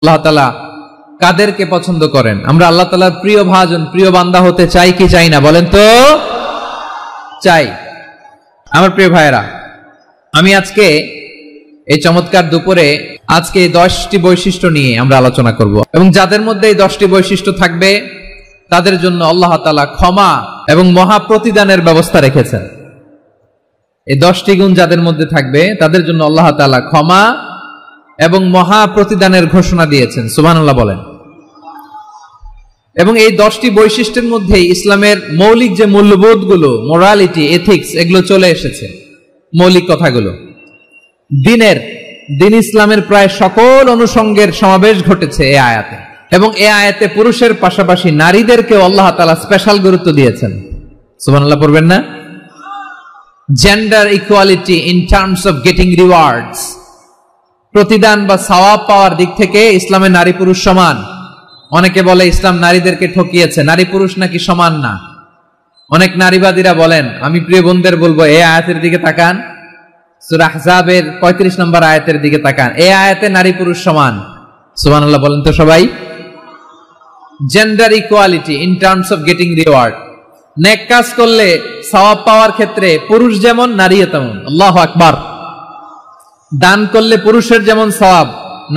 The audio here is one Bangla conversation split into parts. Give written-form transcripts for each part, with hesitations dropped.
আল্লাহ তাআলা কাদেরকে পছন্দ করেন? আমরা আল্লাহ তাআলার প্রিয় ভাজন, প্রিয় বান্দা হতে চাই কি চাই না বলেন তো? চাই। আমার প্রিয় ভাইয়েরা, আমি আজকে এই চমৎকার দুপুরে আজকে 10টি বৈশিষ্ট্য নিয়ে আমরা আলোচনা করব, এবং যাদের মধ্যে এই 10টি বৈশিষ্ট্য থাকবে তাদের জন্য আল্লাহ তাআলা ক্ষমা এবং মহা প্রতিদানের ব্যবস্থা রেখেছেন। এই 10টি গুণ যাদের মধ্যে থাকবে তাদের জন্য আল্লাহ তাআলা ক্ষমা এবং মহা প্রতিদানের ঘোষণা দিয়েছেন। সুবহানাল্লাহ বলেন। এবং এই 10টি বৈশিষ্ট্যের মধ্যে ইসলামের মৌলিক যে মূল্যবোধগুলো, মোরালিটি, এথিক্স, এগুলো চলে এসেছে। মৌলিক কথাগুলো দিন ইসলামের প্রায় সকল অনুষঙ্গের সমাবেশ ঘটেছে এই আয়াতে। এবং এই আয়াতে পুরুষের পাশাপাশি নারীদেরকেও আল্লাহ তাআলা স্পেশাল গুরুত্ব দিয়েছেন। সুবহানাল্লাহ পড়বেন না? Gender equality in terms of getting rewards, প্রতিদান বা সওয়াব পাওয়ার দিক থেকে ইসলামে নারী পুরুষ সমান। অনেকে বলে ইসলাম নারীদেরকে ঠকিয়েছে, নারী পুরুষ নাকি সমান না। অনেক নারীবাদীরা বলেন, আমি প্রিয় বোনদের বলবো এই আয়াতের দিকে তাকান, সূরা আহজাবের 35 নম্বর আয়াতের দিকে তাকান। এই আয়াতে নারী পুরুষ সমান। সুবহানাল্লাহ বলেন তো সবাই। Gender equality in terms of getting reward, নেক কাজ করলে সওয়াব পাওয়ার ক্ষেত্রে পুরুষ যেমন নারীও তেমন। আল্লাহু আকবার। দান করলে পুরুষের যেমন সওয়াব,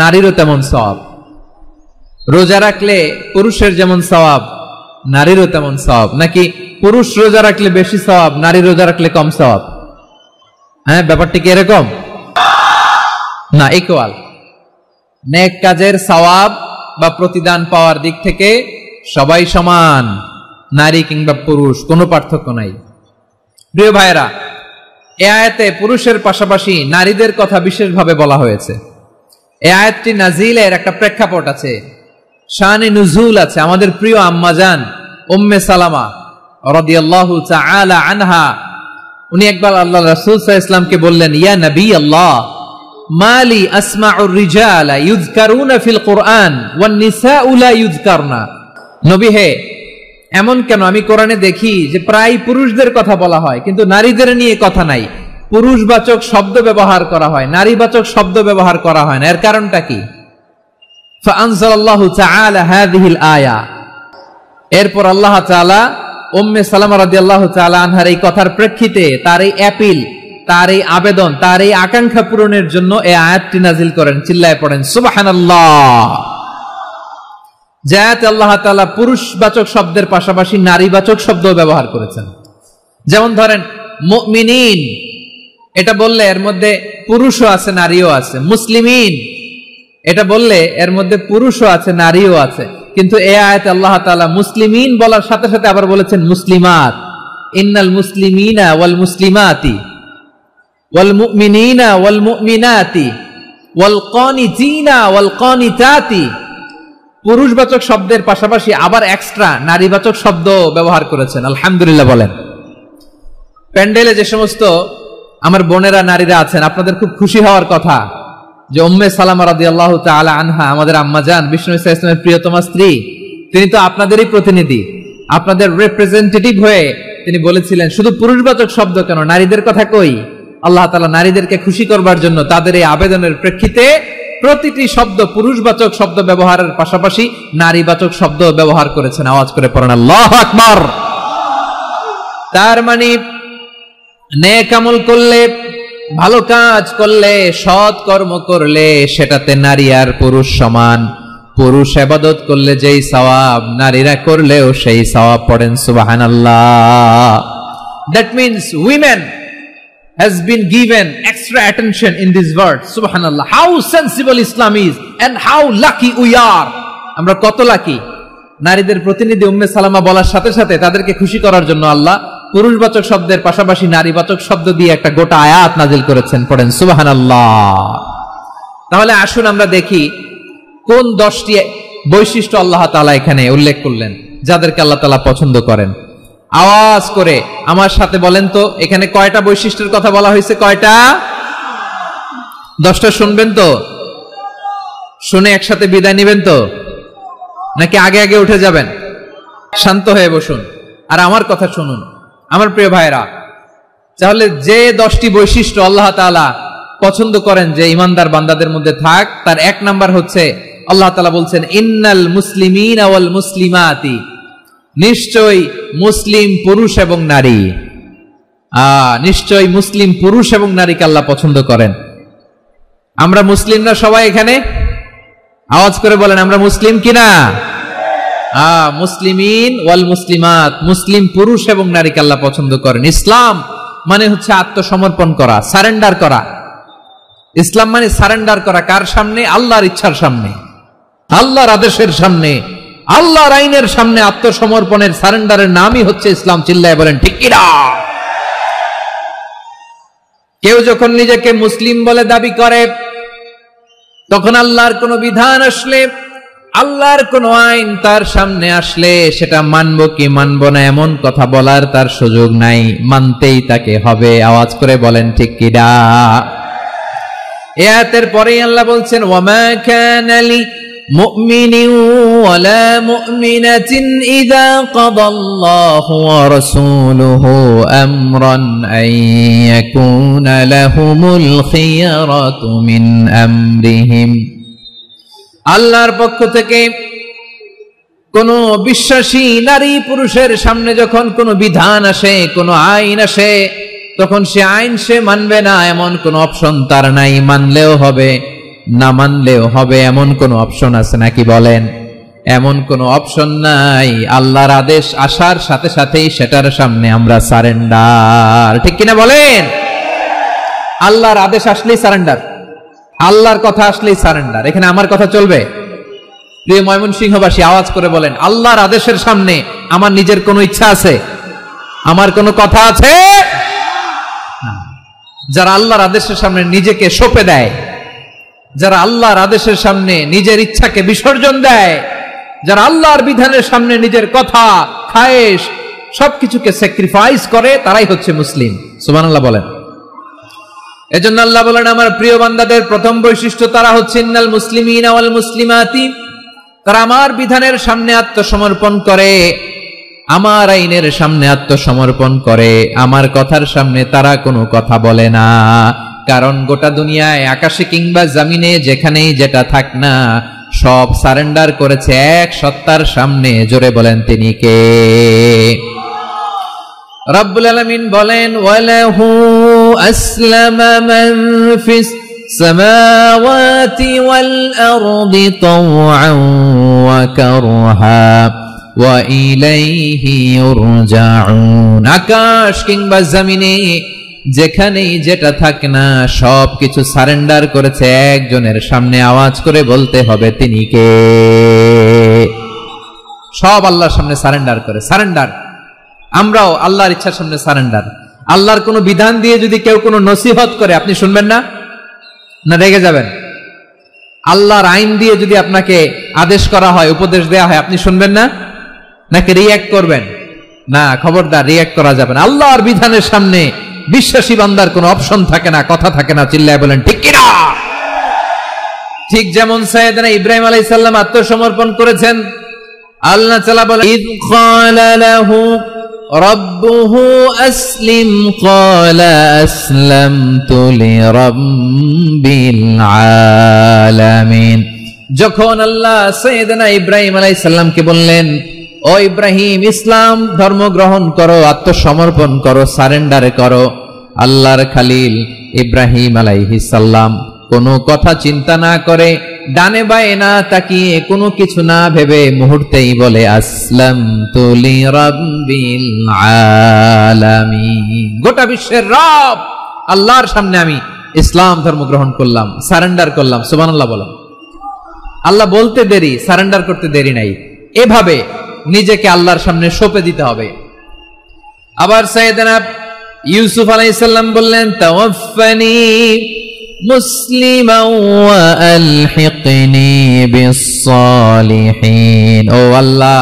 নারীরও তেমন সওয়াব। রোজা রাখলে পুরুষের যেমন সওয়াব, নারীরও তেমন সওয়াব। নাকি পুরুষ রোজা রাখলে বেশি সওয়াব, নারী রোজা রাখলে কম সওয়াব? হ্যাঁ, ব্যাপারটি কি এরকম না? ইকুয়াল। নেক কাজের সওয়াব বা প্রতিদান পাওয়ার দিক থেকে সবাই সমান, নারী কিংবা পুরুষ, কোনো পার্থক্য নাই। প্রিয় ভাইয়েরা, এই আয়াতে পুরুষের পাশাপাশি নারীদের কথা বিশেষভাবে বলা হয়েছে। এই আয়াতটি নাজিলের একটা প্রেক্ষাপট আছে, শানে নুজুল আছে। আমাদের প্রিয় আম্মাজান উম্মে সালামা রাদিয়াল্লাহু তাআলা আনহা, উনি একবার আল্লাহ রাসূল সাল্লাল্লাহু আলাইহি ওয়াসাল্লামকে বললেন, ইয়া নবী আল্লাহ, মালি আসমাউর রিজালা ইউযকারুনা ফিল কুরআন ওয়ান নিসাউ লা ইউযকারনা। নবী হে, এমন কেন আমি কোরআনে দেখি যে প্রায় পুরুষদের কথা বলা হয় কিন্তু নারীদের নিয়ে কথা নাই। পুরুষবাচক শব্দ ব্যবহার করা হয়, নারীবাচক শব্দ ব্যবহার করা হয় না। এর কারণটা কি? ফাআনজালাল্লাহু তাআলা হাযিহিল আয়া। এরপর আল্লাহ তাআলা উম্মে সালামা রাদিয়াল্লাহু তাআলা আনহার এই কথার প্রেক্ষিতে, তার এই অ্যাপিল, তার এই আবেদন, তার এই আকাঙ্ক্ষা পূরণের জন্য এই আয়াতটি নাজিল করেন। চিল্লায় পড়েন সুবহানাল্লাহ। যাতে আল্লাহ তাআলা পুরুষবাচক শব্দের পাশাপাশি নারীবাচক শব্দ ব্যবহার করেছেন। যেমন ধরেন মুমিনিন, এটা বললে এর মধ্যে পুরুষও আছে নারীও আছে। মুসলিমিন, এটা বললে এর মধ্যে পুরুষও আছে নারীও আছে। কিন্তু এই আয়াতে আল্লাহ তাআলা মুসলিমিন বলার সাথে সাথে আবার বলেছেন মুসলিমাত। ইন্নাল মুসলিমিনা ওয়াল মুসলিমাতি ওয়াল মুমিনিনা ওয়াল মুমিনাতি ওয়াল কানিতিনা ওয়াল কানিতাতি। পুরুষবাচক শব্দের পাশাপাশি আবার এক্সট্রা নারীবাচক শব্দ ব্যবহার করেছেন। আলহামদুলিল্লাহ বলেন। প্যান্ডেলে যে সমস্ত আমার বোনেরা নারীরা আছেন, আপনাদের খুব খুশি হওয়ার কথা যে উম্মে সালামা রাদিয়াল্লাহু তাআলা আনহা, আমাদের আম্মাজান বিষ্ণু ইসা ইসলামের প্রিয়তমা স্ত্রী, তিনি তো আপনাদেরই প্রতিনিধি, আপনাদের রিপ্রেজেন্টেটিভ হয়ে তিনি বলেছিলেন শুধু পুরুষবাচক শব্দ কেন, নারীদের কথা কই। আল্লাহ তাআলা নারীদেরকে খুশি করবার জন্য তাদের এই আবেদনের প্রেক্ষিতে প্রতিটি শব্দ পুরুষবাচক শব্দ ব্যবহারের পাশাপাশি নারীবাচক শব্দ ব্যবহার করেছেন। আওয়াজ করে পড়েন আল্লাহু আকবার। তার মানে নেক আমল করলে, ভালো কাজ করলে, সৎ কর্ম করলে সেটাতে নারী আর পুরুষ সমান। পুরুষ ইবাদত করলে যেই সওয়াব, নারীরা করলেও সেই সওয়াব। পড়েন সুবহানাল্লাহ। That means women has been given extra attention in this verse. Subhanallah. How sensible Islam is and how lucky we are. আমরা কত লাকি। নারীদের প্রতিনিধি উম্মে সালামা বলার সাথে সাথে তাদেরকে খুশি করার জন্য আল্লাহ পুরুষবাচক শব্দের পাশাপাশি নারীবাচক শব্দ দিয়ে একটা গোটা আয়াত নাজিল করেছেন। পড়েন সুবহানাল্লাহ। তাহলে আসুন আমরা দেখি কোন 10টি বৈশিষ্ট্য আল্লাহ তাআলা এখানে উল্লেখ করলেন যাদেরকে আল্লাহ তাআলা পছন্দ করেন। আওয়াজ করে আমার সাথে বলেন তো, এখানে কয়টা বৈশিষ্ট্যের কথা বলা হয়েছে? কয়টা? 10টা শুনবেন তো? শুনে একসাথে বিদায় নেবেন তো, নাকি আগে আগে উঠে যাবেন? শান্ত হয়ে বসুন আর আমার কথা শুনুন আমার প্রিয় ভাইরা। তাহলে যে 10টি বৈশিষ্ট্য আল্লাহ তাআলা পছন্দ করেন যে ইমানদার বান্দাদের মধ্যে থাক, তার 1 নাম্বার হচ্ছে আল্লাহ তাআলা বলছেন ইন্নাল মুসলিমিনা ওয়াল মুসলিমাতি, নিশ্চয় মুসলিম পুরুষ এবং নারী, নিশ্চয় মুসলিম পুরুষ এবং নারীকে আল্লাহ পছন্দ করেন। আমরা মুসলিম না সবাই এখানে? আওয়াজ করে বলেন আমরা মুসলিম কিনা? মুসলিমিন ওয়াল মুসলিমাত, মুসলিম পুরুষ এবং নারীকে আল্লাহ পছন্দ করেন। ইসলাম মানে হচ্ছে আত্মসমর্পণ করা, সারেন্ডার করা। ইসলাম মানে সারেন্ডার করা কার সামনে? আল্লাহর ইচ্ছার সামনে, আল্লাহর আদেশের সামনে, আল্লাহর আইনের সামনে আত্মসমর্পণের সারেন্ডারের নামই হচ্ছে ইসলাম। চিল্লায় বলেন ঠিক কিনা? কেউ যখন নিজেকে মুসলিম বলে দাবি করে, তখন আল্লাহর কোন বিধান আসলে, আল্লাহর কোন আইন তার সামনে আসলে সেটা মানবো কি মানবো না এমন কথা বলার তার সুযোগ নাই, মানতেই তাকে হবে। আওয়াজ করে বলেন ঠিক কিনা? এই আয়াতের পরেই আল্লাহ বলছেন ওয়ামা কানা লি মুমিনিন ওয়ালা মুমিনাতিন ইযা কাদাল্লাহু ওয়া রাসূলুহু আমরান আন ইয়াকুনা লাহুমুল খিয়ারাতু মিন আমরিহিম। আল্লাহর পক্ষ থেকে কোন বিশ্বাসী নারী পুরুষের সামনে যখন কোন বিধান আসে, কোন আইন আসে, তখন সে আইন সে মানবে না এমন কোন অপশন তার নাই। মানলেও হবে, না মানলেও হবে এমন কোন অপশন আছে নাকি বলেন? এমন কোন অপশন নাই। আল্লাহর আদেশ আসার সাথে সাথেই সেটার সামনে আমরা সারেন্ডার। ঠিক কিনা বলেন? আল্লাহর আদেশ আসলেই সারেন্ডার, আল্লাহর কথা আসলেই সারেন্ডার। এখানে আমার কথা চলবে? প্রিয় ময়মনসিংহবাসী আওয়াজ করে বলেন আল্লাহর আদেশের সামনে আমার নিজের কোনো ইচ্ছা আছে? আমার কোনো কথা আছে? যারা আল্লাহর আদেশের সামনে নিজেকে সঁপে দেয়, যারা আল্লাহর আদেশের সামনে নিজের ইচ্ছাকে বিসর্জন দেয়, যারা আল্লাহর বিধানের সামনে নিজের কথা, খায়েশ সবকিছুকে স্যাক্রিফাইস করে, তারাই হচ্ছে মুসলিম। সুবহানাল্লাহ বলেন। এজন্য আল্লাহ বলেন আমার প্রিয় বান্দাদের প্রথম বৈশিষ্ট্য তারা হচ্ছে ইন্নাল মুসলিমিনা ওয়াল মুসলিমাতি, তারা আমার বিধানের সামনে আত্মসমর্পণ করে, আমার আইনের সামনে আত্মসমর্পণ করে, আমার কথার সামনে তারা কোনো কথা বলে না। কারণ গোটা দুনিয়ায় আকাশে কিংবা জমিনে যেখানেই যেটা থাক না, সব সারেন্ডার করেছে এক সত্তার সামনে। জোরে বলেন তিনি কে? রব্বুল আলামিন বলেন ওয়ালাহু আসলামা মান ফিস সামাওয়াতি ওয়াল আরদি তাওআন ওয়া কারহা ওয়া ইলাইহি ইউরজাউন। আকাশ কিংবা জমিনে যেখানেই যেটা থাক না, সবকিছু সারেন্ডার করেছে একজনের সামনে। আওয়াজ করে বলতে হবে তিনি কে? সব আল্লাহর সামনে সারেন্ডার করে। সারেন্ডার। আমরাও আল্লাহর ইচ্ছার সামনে সারেন্ডার। আল্লাহর কোনো বিধান দিয়ে যদি কেউ কোনো নসিহত করে, আপনি শুনবেন না? না রেগে যাবেন? আল্লাহর আইন দিয়ে যদি আপনাকে আদেশ করা হয়, উপদেশ দেয়া হয়, আপনি শুনবেন না? নাকি রিঅ্যাক্ট করবেন? না, খবরদার, রিঅ্যাক্ট করা যাবে না। আল্লাহর বিধানের সামনে বিশ্বাসী বান্দার কোনো অপশন থাকে না, কথা থাকে না। চিল্লায় বলেন ঠিক কিনা? ঠিক যেমন সাইয়েদনা ইব্রাহিম আলাইহিস সালাম আত্মসমর্পণ করেছেন। আল্লাহ তাআলা বলেন ইয ক্বালা লাহু রাব্বুহু আসলিম ক্বালা আসলামতু লিরাব্বিল আলামিন। যখন আল্লাহ সাইয়েদনা ইব্রাহিম আলাইহিস সালামকে বললেন ও ইব্রাহিম ইসলাম ধর্ম গ্রহণ করো, আত্মসমর্পণ করো, সারেন্ডার করো, আল্লাহর খালিল ইব্রাহিম আলাইহিস সালাম কোনো কথা চিন্তা না করে, ডানে বায়ে না তাকিয়ে, কোনো কিছু না ভেবে মুহূর্তেই বলে আসলামতু লিরাব্বিল আলামিন। গোটা বিশ্বের রব আল্লাহর সামনে আমি ইসলাম ধর্ম গ্রহণ করলাম, সারেন্ডার করলাম। সুবহানাল্লাহ বলেন। আল্লাহ বলতে দেরি, সারেন্ডার করতে দেরি নাই। এভাবে নিজেকে আল্লাহর সামনে সঁপে দিতে হবে। আবার সাইয়েদনা ইউসুফ আলাইহিস সালাম বললেন তাওয়াফফানি মুসলিমান ওয়া আলহিকনি বিস-সালিহিন। ও আল্লাহ,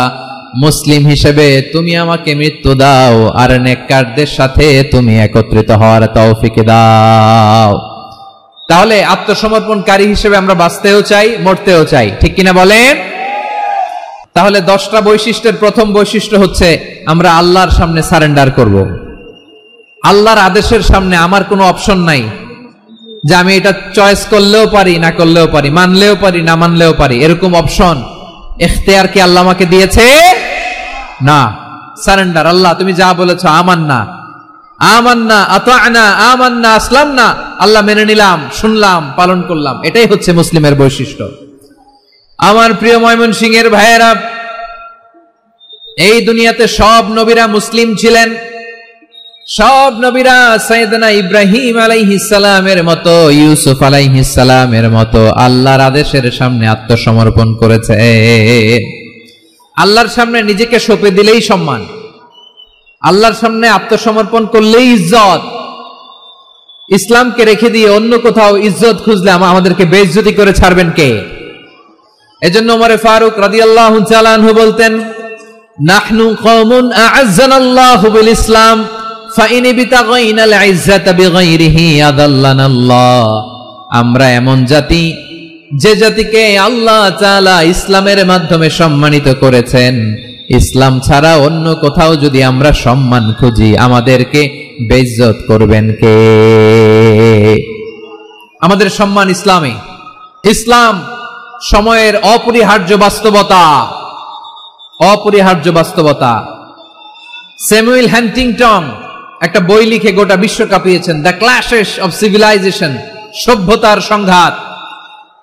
মুসলিম হিসেবে তুমি আমাকে মৃত্যু দাও, আর নেককারদের সাথে তুমি একত্রিত হওয়ার তৌফিক দাও। তাহলে আত্মসমর্পণকারী হিসেবে আমরা বাঁচতেও চাই, মরতেও চাই। ঠিক কিনা বলেন? তাহলে 10টা বৈশিষ্ট্যের প্রথম বৈশিষ্ট্য হচ্ছে আমরা আল্লাহর সামনে সারেন্ডার করব। আল্লাহর আদেশের সামনে আমার কোনো অপশন নাই। যে আমি এটা চয়েস করলেও পারি না করলেও পারি, মানলেও পারি না মানলেও পারি, এরকম অপশন ইখতিয়ার কি আল্লাহ আমাকে দিয়েছে? না। সারেন্ডার, আল্লাহ তুমি যা বলেছো আমান্না আমান্না আতা'না আমান্না আসলামনা, আল্লাহ মেনে নিলাম, শুনলাম, পালন করলাম। এটাই হচ্ছে মুসলিমের বৈশিষ্ট্য। আমার প্রিয় ময়মনসিংহের ভাইয়েরা, এই দুনিয়াতে সব নবীরা মুসলিম ছিলেন। সব নবীরা সাইয়েদনা ইব্রাহিম আলাইহিস সালামের মতো, ইউসুফ আলাইহিস সালামের মতো আল্লাহর আদেশের সামনে আত্মসমর্পণ করেছে। আল্লাহর সামনে নিজেকে সঁপে দিলেই সম্মান, আল্লাহর সামনে আত্মসমর্পণ করলেই ইজ্জত। ইসলামকে রেখে দিয়ে অন্য কোথাও ইজ্জত খুঁজলে আমাদেরকে বেইজ্জতি করে ছাড়বেন কে? এজন্য ওমর ফারুক রাদিয়াল্লাহু তাআলা আনহু বলতেন, নাহনু কওমুন আ'আজ্জানাল্লাহু বিল ইসলাম ফাইন বিতাগাইনাল ইজ্জাতা বিগাইরিহি আদাল্লানাল্লাহ। আমরা এমন জাতি, যে জাতিকে আল্লাহ তাআলা ইসলামের মাধ্যমে সম্মানিত করেছেন, ইসলাম ছাড়া অন্য কোথাও যদি আমরা সম্মান খুঁজি আমাদেরকে বেইজ্জত করবেন কে? আমাদের সম্মান ইসলামে। ইসলাম সময়ের অপরিহার্য বাস্তবতা, অপরিহার্য বাস্তবতা। স্যামুয়েল হ্যান্টিংটন একটা বই লিখে গোটা বিশ্ব কাঁপিয়েছেন, দ্য ক্ল্যাশেস অফ সিভিলাইজেশন, সভ্যতার সংঘাত।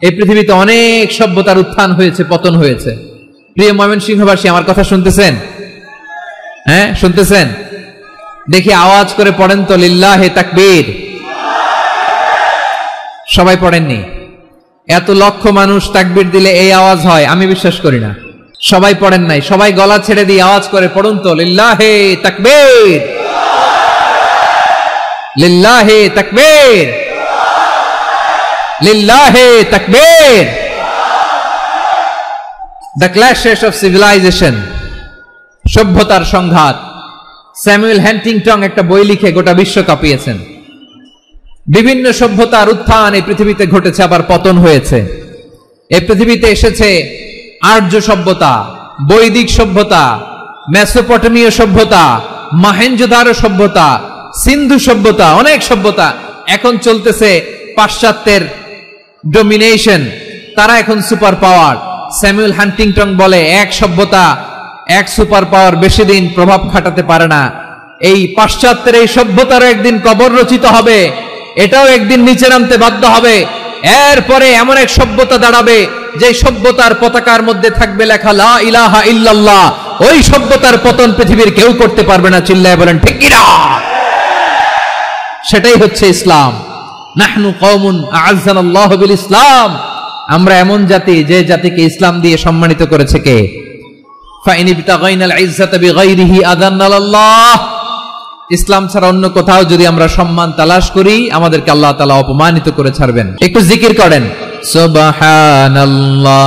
এই পৃথিবীতে অনেক সভ্যতার উত্থান হয়েছে, পতন হয়েছে। প্রিয় ময়মনসিংহবাসী, আমার কথা শুনতেছেন? হ্যাঁ, শুনতেছেন? দেখি আওয়াজ করে পড়েন তো, লিল্লাহে তাকবীর। সবাই পড়েননি? এত লক্ষ মানুষ তাকবীর দিলে এই আওয়াজ হয়? আমি বিশ্বাস করি না। সবাই পড়েন নাই। সবাই গলা ছেড়ে দিয়ে আওয়াজ করে পড়ুন তো, লিল্লাহে তাকবীর, লিল্লাহে তাকবীর, লিল্লাহে তাকবীর। দ্য ক্ল্যাশেস অফ সিভিলাইজেশন, সভ্যতার সংঘাত। স্যামুয়েল হ্যান্টিংটন একটা বই লিখে গোটা বিশ্ব কাঁপিয়েছেন। বিভিন্ন সভ্যতার উত্থান এই পৃথিবীতে ঘটেছে, আবার পতন হয়েছে। এই পৃথিবীতে এসেছে আর্য সভ্যতা, বৈদিক সভ্যতা, মেসোপটেমীয় সভ্যতা, মহেঞ্জোদারো সভ্যতা, সিন্ধু সভ্যতা, অনেক সভ্যতা। এখন চলতেছে পাশ্চাত্যের ডোমিনেশন, তারা এখন সুপার পাওয়ার। স্যামুয়েল হ্যান্টিংটন বলে, এক সভ্যতা, এক সুপার পাওয়ার বেশি দিন প্রভাব খাটাতে পারে না। এই পাশ্চাত্যের এই সভ্যতারও একদিন কবর রচিত হবে, এটাও একদিন নিচে নামতে বাধ্য হবে। এরপরে এমন এক সভ্যতা দাঁড়াবে যে সভ্যতার পতাকার মধ্যে থাকবে লেখা লা ইলাহা ইল্লাল্লাহ। ওই সভ্যতার পতন পৃথিবীর কেউ করতে পারবে না। চিল্লায় বলেন ঠিক কিনা? সেটাই হচ্ছে ইসলাম। নাহনু কওমুন আ'আজ্জানাল্লাহু বিল ইসলাম। আমরা এমন জাতি, যে জাতিকে ইসলাম দিয়ে সম্মানিত করেছে কে? ফাইন বিতাগাইনাল ইজ্জাতা বিগাইরিহি আদান্নাল্লাহ। ইসলাম ছাড়া অন্য কোথাও যদি আমরা সম্মান তালাশ করি আমাদেরকে আল্লাহ তাআলা অপমানিত করে ছাড়বেন। একটু জিকির করেন, সুবহানাল্লাহ,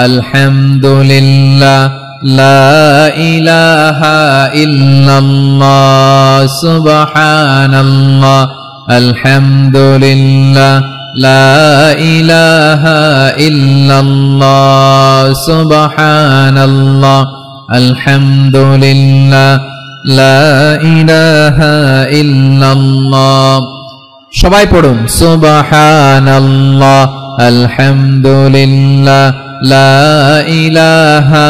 আলহামদুলিল্লাহ, লা ইলাহা ইল্লাল্লাহ, সুবহানাল্লাহ, আলহামদুলিল্লাহ, লা ইলাহা ইল্লাল্লাহ, সুবহানাল্লাহ, আলহামদুলিল্লাহ, লা ইলাহা ইল্লাল্লাহ। সবাই পড়ুন, সুবহানাল্লাহ, আলহামদুলিল্লাহ, লা ইলাহা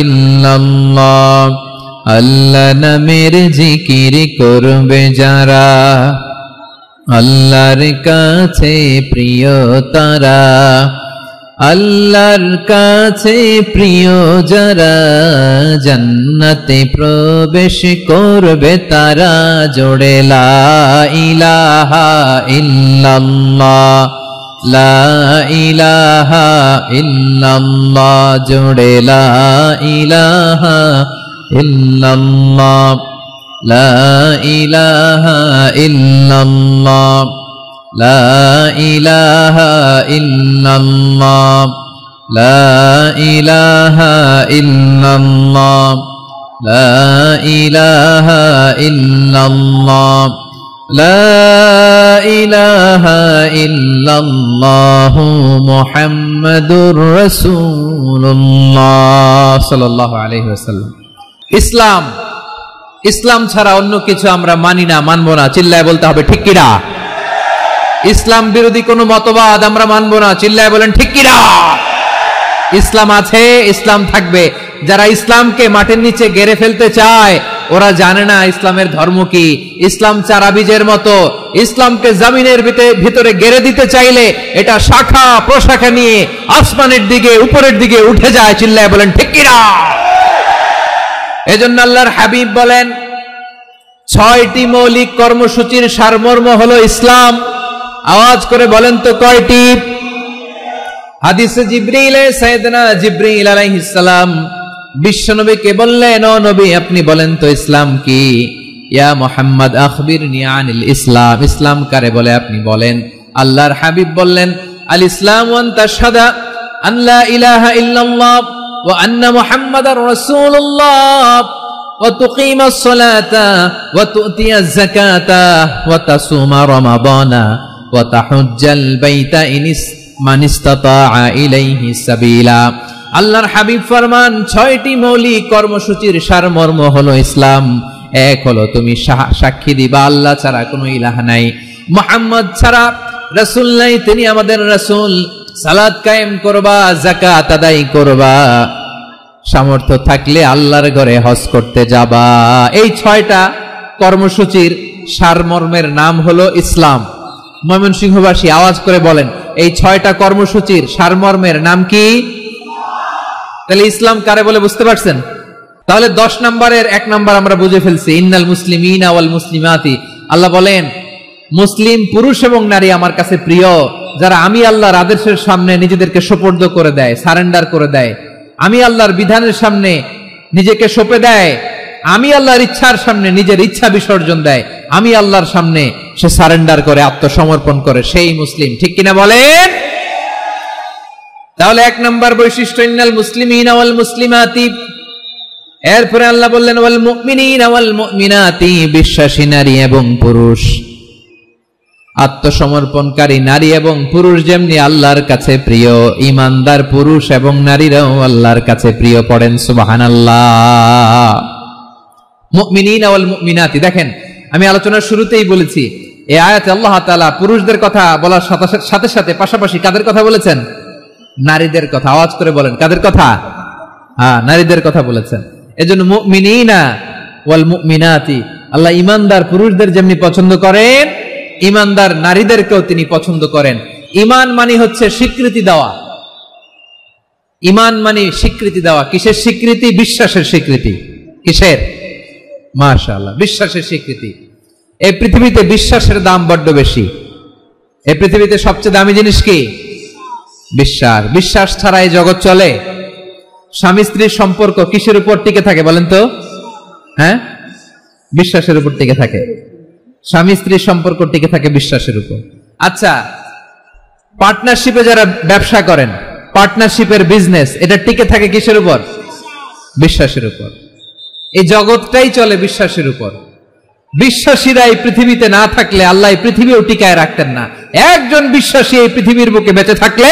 ইল্লাল্লাহ। আল্লাহ নামের জিকির করবে যারা, আল্লাহর কাছে প্রিয় তারা। আল্লাহর কাছে প্রিয় যারা, জান্নাতে প্রবেশ করবে তারা। জোড়ে লা ইলাহা ইল্লাল্লাহ, লা ইলাহা ইল্লাল্লাহ, জোড়ে লা ইলাহা ইল্লাল্লাহ, লা ইলাহা ইল্লাল্লাহ, লা ইলাহা ইল্লাল্লাহ, লা ইলাহা ইল্লাল্লাহ, লা ইলাহা ইল্লাল্লাহ, লা ইলাহা ইল্লাল্লাহ, মুহাম্মাদুর রাসূলুল্লাহ সাল্লাল্লাহু আলাইহি ওয়াসাল্লাম। ইসলাম, ইসলাম ছাড়া অন্য কিছু আমরা মানি না, মানবো না। চিল্লায় বলতে হবে ঠিক কিনা? ইসলাম বিরোধী কোনো মতবাদ আমরা মানবো না। চিল্লায় বলেন ঠিক কিনা? ইসলাম আছে, ইসলাম থাকবে। যারা ইসলামকে মাটির নিচে গেড়ে ফেলতে চায় ওরা জানে না ইসলামের ধর্ম কি। ইসলাম চারা বীজের মতো, ইসলামকে জমিনের ভিতরে গেড়ে দিতে চাইলে এটা শাখা প্রশাখা নিয়ে আসমানের দিকে উপরের দিকে উঠে যায়। চিল্লায় বলেন ঠিক কিনা? এজন্য আল্লাহর হাবিব বলেন 6টি মৌলিক কর্মসূচির সারমর্ম হলো ইসলাম। আওয়াজ করে বলেন তো কয়টি? হাদিসে জিবরিলে সাইয়েদনা জিবরিল আলাইহিস সালাম বিশ্বনবীকে বললেন, ও নবী আপনি বলেন তো ইসলাম কি? ইয়া মুহাম্মদ আখবিরনি আনিল ইসলাম, ইসলাম কারে বলে আপনি বলেন। আল্লাহর হাবিব বললেন, আল ইসলাম ওয়া তাশহাদা আন লা ইলাহা ইল্লাল্লাহ ওয়া আন্না মুহাম্মাদার রাসূলুল্লাহ ওয়া তুকিমাস সালাতা ওয়া তুতিয়াজ যাকাতা ওয়া তাসুমা রমাদানা ওয়া তাহুজ্জাল বাইতা মান ইসতাতাআ ইলাইহি সাবিলা। আল্লাহর হাবিব ফরমান 6টি মৌলিক কর্মসূচির সারমর্ম হলো ইসলাম। এক হলো তুমি সাক্ষী দিবা আল্লাহ ছাড়া কোনো ইলাহ নাই, মুহাম্মদ ছাড়া রাসূল নাই, তিনি আমাদের রাসূল। সালাত কায়েম করবা, যাকাত আদায় করবা, সামর্থ্য থাকলে আল্লাহর ঘরে হজ করতে যাবা। এই 6টা কর্মসূচির সারমর্মের নাম হলো ইসলাম। ময়মনসিংহবাসী আওয়াজ করে বলেন, এই 6টা কর্মসূচির সারমর্মের নাম কি? তাহলে ইসলাম কারে বলে বুঝতে পারছেন? তাহলে 10 নম্বরের 1 নম্বর আমরা বুঝে ফেলছি। ইন্নাল মুসলিমিনা ওয়াল মুসলিমাতি, আল্লাহ বলেন মুসলিম পুরুষ এবং নারী আমার কাছে প্রিয়, যারা আমি আল্লাহর আদেশের সামনে নিজেদেরকে সোপর্দ করে দেয়, সারেন্ডার করে দেয়, আমি আল্লাহর বিধানের সামনে নিজেকে সঁপে দেয়, আমি আল্লাহর ইচ্ছার সামনে নিজের ইচ্ছা বিসর্জন দেয়, আমি আল্লাহর সামনে সে সারেন্ডার করে, আত্মসমর্পণ করে, সেই মুসলিম। ঠিক কিনা বলেন? তাহলে 1 নম্বর বৈশিষ্ট্য ইন্নাল মুসলিমিনা ওয়াল মুসলিমাতি। এরপরে আল্লাহ বললেন ওয়াল মুমিনিনা ওয়াল মুমিনাতি, বিশ্বাসী নারী এবং পুরুষ, আত্মসমর্পণকারী নারী এবং পুরুষ যেমনি আল্লাহর কাছে প্রিয়, ঈমানদার পুরুষ এবং নারীরাও আল্লাহর কাছে প্রিয়। পড়েন সুবহানাল্লাহ। মুমিনিনা ওয়াল মুমিনাতি, দেখেন আমি আলোচনার শুরুতেই বলেছি এই আয়াতে আল্লাহ তাআলা পুরুষদের কথা বলার সাথে সাথে পাশাপাশি কাদের কথা বলেছেন? নারীদের কথা। আওয়াজ করে বলেন কাদের কথা? নারীদের কথা বলেছেন। এজন্য মুমিনিনা ওয়াল মুমিনাতি, আল্লাহ ঈমানদার পুরুষদের যেমনি পছন্দ করেন, ঈমানদার নারীদেরকেও তিনি পছন্দ করেন। ঈমান মানে হচ্ছে স্বীকৃতি দেওয়া। ঈমান মানে স্বীকৃতি দেওয়া। কিসের স্বীকৃতি? বিশ্বাসের স্বীকৃতি। কিসের? মাশাআল্লাহ, বিশ্বাসের স্বীকৃতি। এই পৃথিবীতে বিশ্বাসের দাম বড্ড বেশি। এই পৃথিবীতে সবচেয়ে দামি জিনিস কি? বিশ্বাস। বিশ্বাস ছাড়া এই জগৎ চলে? স্বামী স্ত্রীর সম্পর্ক কিসের উপর টিকে থাকে বলেন তো? বিশ্বাসের উপর টিকে থাকে। স্বামী স্ত্রীর সম্পর্ক টিকে থাকে বিশ্বাসের উপর। আচ্ছা, পার্টনারশিপে যারা ব্যবসা করেন, পার্টনারশিপের বিজনেস, এটা টিকে থাকে কিসের উপর? বিশ্বাসের উপর। এই জগৎটাই চলে বিশ্বাসের উপর। বিশ্বাসীরা এই পৃথিবীতে না থাকলে আল্লাহ এই পৃথিবীও টিকায় রাখতেন না। একজন বিশ্বাসী এই পৃথিবীর বুকে বেঁচে থাকলে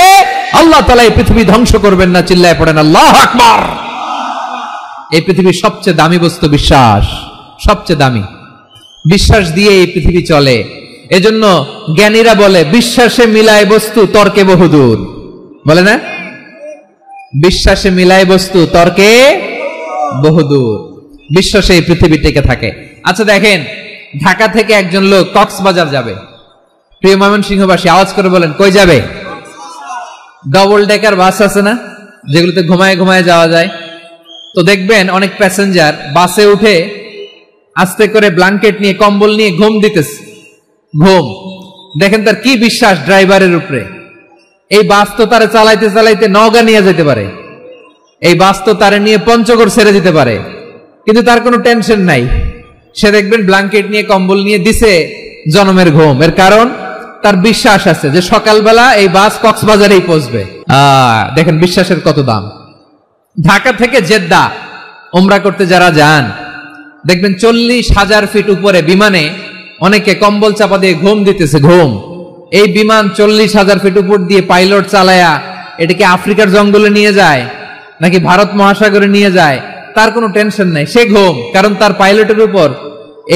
আল্লাহ তাআলা এই পৃথিবী ধ্বংস করবেন না। চিল্লায় পড়েন আল্লাহু আকবার। এই পৃথিবীর সবচেয়ে দামি বস্তু বিশ্বাস, সবচেয়ে দামি। বিশ্বাস দিয়ে এই পৃথিবী চলে। এজন্য জ্ঞানীরা বলে বিশ্বাসে মিলায় বস্তু, তর্কে বহুদূর। বলে না? বিশ্বাসে মিলায় বস্তু, তর্কে বহুদূর। বিশ্বাসে এই পৃথিবী টিকে থাকে। আচ্ছা দেখেন, ঢাকা থেকে একজন লোক কক্সবাজার যাবে। প্রিয় ময়মনসিংহবাসী আওয়াজ করে বলেন কই যাবে? ডবল ডেকার বাস আছে না, যেগুলোতে ঘুমায় ঘুমায় যাওয়া যায়। তো দেখবেন অনেক প্যাসেঞ্জার বাসে উঠে আস্তে করে ব্ল্যাঙ্কেট নিয়ে, কম্বল নিয়ে ঘুম দিতেছে। ঘুম দেখেন তার কি বিশ্বাস ড্রাইভারের উপরে। এই বাস তো তারে চালাইতে চালাইতে নওগাঁ নিয়ে যেতে পারে, এই বাস তো তারে নিয়ে পঞ্চগড় ছেড়ে দিতে পারে, কিন্তু তার কোনো টেনশন নাই। সে দেখবেন ব্ল্যাঙ্কেট নিয়ে, কম্বল নিয়ে দিছে জনমের ঘুম। এর কারণ তার বিশ্বাস আছে যে সকালবেলা এই বাস কক্সবাজারেই পৌঁছবে। দেখেন বিশ্বাসের কত দাম। ঢাকা থেকে জেদ্দা উমরা করতে যারা যান দেখবেন 40,000 ফিট উপরে বিমানে অনেকে কম্বল চাপা দিয়ে ঘুম দিতেছে। ঘুম। এই বিমান 40,000 ফিট উপর দিয়ে পাইলট চালায়া এটাকে আফ্রিকার জঙ্গলে নিয়ে যায় নাকি ভারত মহাসাগরে নিয়ে যায়, তার কোনো টেনশন নাই। সে ঘুম, কারণ তার পাইলটের উপর,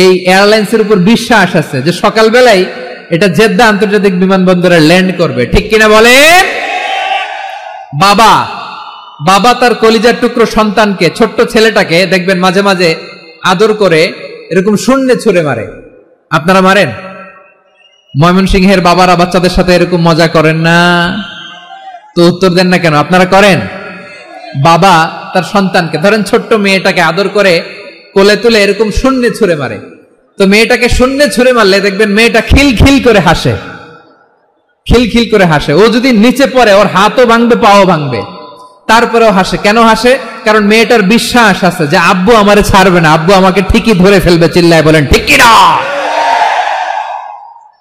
এই এয়ারলাইন্সের উপর বিশ্বাস আছে যে সকালবেলায় এটা জেদ্দা আন্তর্জাতিক বিমানবন্দরে ল্যান্ড করবে, ঠিক কিনা বলেন? বাবা বাবা তার কলিজার টুকরো সন্তানকে, ছোট্ট ছেলেটাকে দেখবেন মাঝে মাঝে আদর করে এরকম শূন্যে ছুঁড়ে মারে। আপনারা মারেন? ময়মনসিংহের বাবারা বাচ্চাদের সাথে এরকম মজা করেন না? তো উত্তর দেন না কেন? আপনারা করেন? বাবা তার সন্তানকে, ধরেন ছোট্ট মেয়েটাকে আদর করে কোলে তুলে এরকম শূন্যে ছুঁড়ে মারে। তো মেয়েটাকে শূন্যে ছুঁড়ে মারলে দেখবেন মেয়েটা খিলখিল করে হাসে, খিলখিল করে হাসে। ও যদি নিচে পড়ে ওর হাতও ভাঙবে, পাও ভাঙবে, তারপরেও হাসে। কেন হাসে? কারণ মেয়েটার বিশ্বাস আছে যে আব্বু আমারে ছাড়বে না, আব্বু আমাকে ঠিকই ধরে ফেলবে। চিল্লায় বলেন ঠিক কিনা?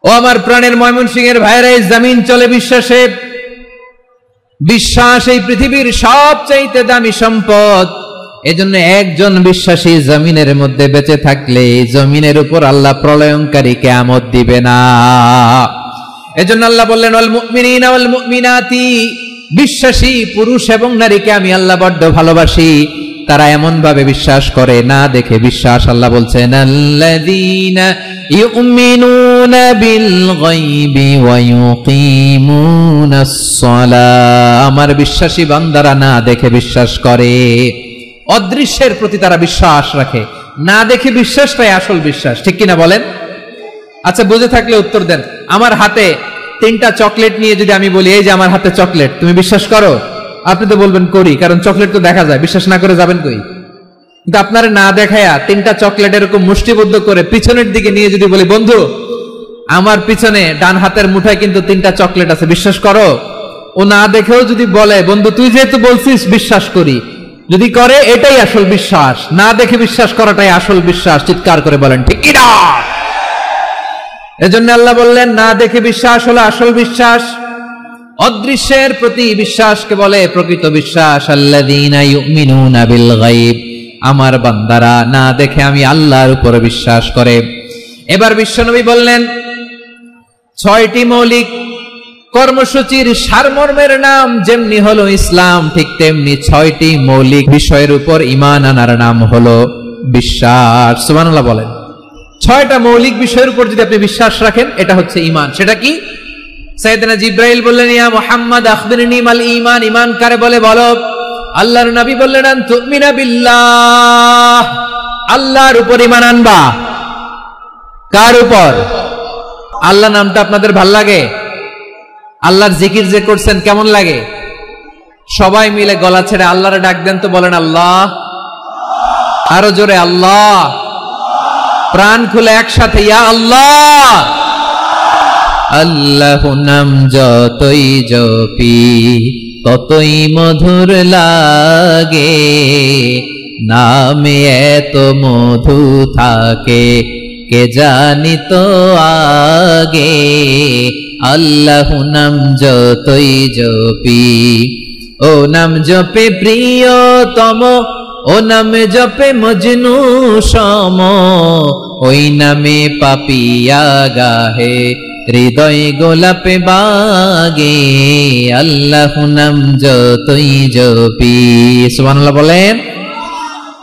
ও আমার প্রাণের ময়মনসিংহের ভাইরা, এই জমিন চলে বিশ্বাসে। বিশ্বাস এই পৃথিবীর সবচাইতে দামি সম্পদ। এজন্য একজন বিশ্বাসী জমিনের মধ্যে বেঁচে থাকলে জমিনের উপর আল্লাহ প্রলয়ঙ্কারী কিয়ামত দিবে না। এজন্য আল্লাহ বললেন ওয়াল মুমিনিনা ওয়াল মুমিনাতি, বিশ্বাসী পুরুষ এবং নারীকে আমি আল্লাহ বড্ড ভালোবাসি। তারা এমন ভাবে বিশ্বাস করে, না দেখে বিশ্বাস। আল্লাহ বলছেন আল্লাযীনা ইউমিনুনা বিল গায়বি ওয়া ইউকিমুনাস সালাহ, আমার বিশ্বাসী বান্দারা না দেখে বিশ্বাস করে। অদৃশ্যের প্রতি তারা বিশ্বাস রাখে, না দেখে বিশ্বাসটাই আসল বিশ্বাস, ঠিক কিনা বলেন? আচ্ছা, বুঝে থাকলে উত্তর দেন। আমার হাতে 3টা চকলেট নিয়ে যদি আমি বলি এই যে আমার হাতে চকলেট, তুমি বিশ্বাস করো? আপনি তো বলবেন করি, কারণ চকলেট তো দেখা যায়। বিশ্বাস না করে যাবেন কই? কিন্তু আপনারা না দেখায়া 3টা চকলেট এরকম মুষ্টিবদ্ধ করে পিছনের দিকে নিয়ে যদি বলি বন্ধু আমার পিছনে ডান হাতের মুঠায় কিন্তু 3টা চকলেট আছে, বিশ্বাস করো? ও না দেখেও যদি বলে বন্ধু তুই যেহেতু বলছিস বিশ্বাস করি, যদি করে এটাই আসল বিশ্বাস। না দেখে বিশ্বাস করাটাই আসল বিশ্বাস। চিৎকার করে বলেন ঠিক কিনা? এজন্য আল্লাহ বললেন না দেখে বিশ্বাস হলো আসল বিশ্বাস। অদৃশ্যের প্রতি বিশ্বাসকে বলে প্রকৃত বিশ্বাস। আল্লাযীনা ইউমিনুনা বিল গায়ব, আমার বান্দারা না দেখে আমি আল্লাহর উপর বিশ্বাস করে। এবার বিশ্বনবী বললেন 6টি মৌলিক কর্মসূচির সারমর্মের নাম যেমনি হলো ইসলাম, ঠিক তেমনি 6টি মৌলিক বিষয়ের উপর ঈমান আনার নাম হলো বিশ্বাস। সুবহানাল্লাহ বলেন। 6টা মৌলিক বিষয়ের উপর যদি আপনি বিশ্বাস রাখেন এটা হচ্ছে ঈমান। সেটা কি? সাইয়েদনা জিবরাইল বললেন ইয়া মুহাম্মদ আখবিরনি মাল ঈমান, ঈমান কারে বলে বলো। আল্লাহর নবী বললেন আন তুমিনা বিল্লাহ, আল্লাহর উপর ঈমান আনবা। কার উপর? আল্লাহ নামটা আপনাদের ভাল লাগে? আল্লাহর জিকির যে করছেন কেমন লাগে? সবাই মিলে গলা ছেড়ে আল্লাহরে ডাক দেন তো, বলেন আল্লাহ। আরো জোরে আল্লাহ। প্রাণ খুলে একসাথে ইয়া আল্লাহ। আল্লাহ নাম যতই জপি ততই মধুর লাগে, নামে এত মধু থাকে কে জানি তো আগে। আল্লাহ নাম যতই জপি, ও নাম জপে প্রিয়তম, ও নামে জপে মজনু সম, ওই নামে পাপিয়া গাহে হৃদয় গোলাপে বাগে। আল্লাহ নাম যতই জপি। সুবহানাল্লাহ বলেন।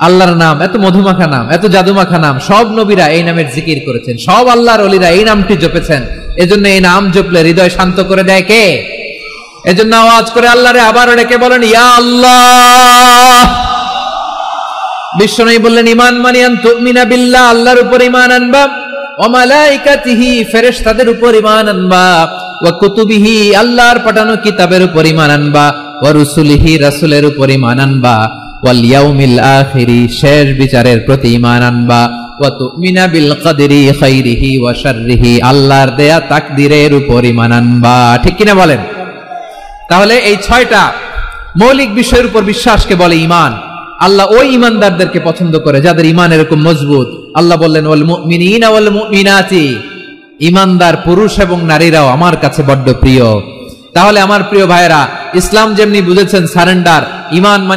আল্লাহর নাম এত মধুমাখা নাম, এত জাদুমাখা নাম, সব নবীরা এই নামের জিকির করেছেন, সব আল্লাহর ওলিরা এই নামটি জপেছেন। এজন্য এই নাম জপলে হৃদয় শান্ত করে দেয় কে? এজন্য আওয়াজ করে আল্লাহরে আবারও ডেকে বলেন ইয়া আল্লাহ। বিশ্বনবী বললেন ঈমান মানে আন তুমিনা বিল্লাহ, আল্লাহর উপর ঈমান আনবা, ওয়া মালাইকাতিহি, ফেরেশতাদের উপর ঈমান আনবা, ওয়া কুতুবিহি, আল্লাহর পাঠানো কিতাবের উপর ঈমান আনবা, ওয়া রুসুলিহি, রাসূলের উপর ঈমান আনবা, ওয়াল ইয়াউমিল আখিরি, শেষ বিচারের প্রতি ঈমান আনবা, ওয়া তুমিনা বিল কদরি খাইরিহি ওয়া শাররিহি, আল্লাহর দেয়া তাকদীরের উপর ঈমান আনবা। ঠিক কিনা বলেন? তাহলে এই 6টা মৌলিক বিষয়ের উপর বিশ্বাসকে বলে ঈমান। আল্লাহ ওই ঈমানদারদেরকে পছন্দ করে যাদের ঈমান এরকম মজবুত। আল্লাহ বললেন ওয়াল মুমিনিনা ওয়াল মুমিনাতি, ঈমানদার পুরুষ এবং নারীরাও আমার কাছে বড্ড প্রিয়। তাহলে আমার প্রিয় ভাইয়েরা, ইসলাম যেমনি বুঝেছেন সারেন্ডার, ঈমান মানে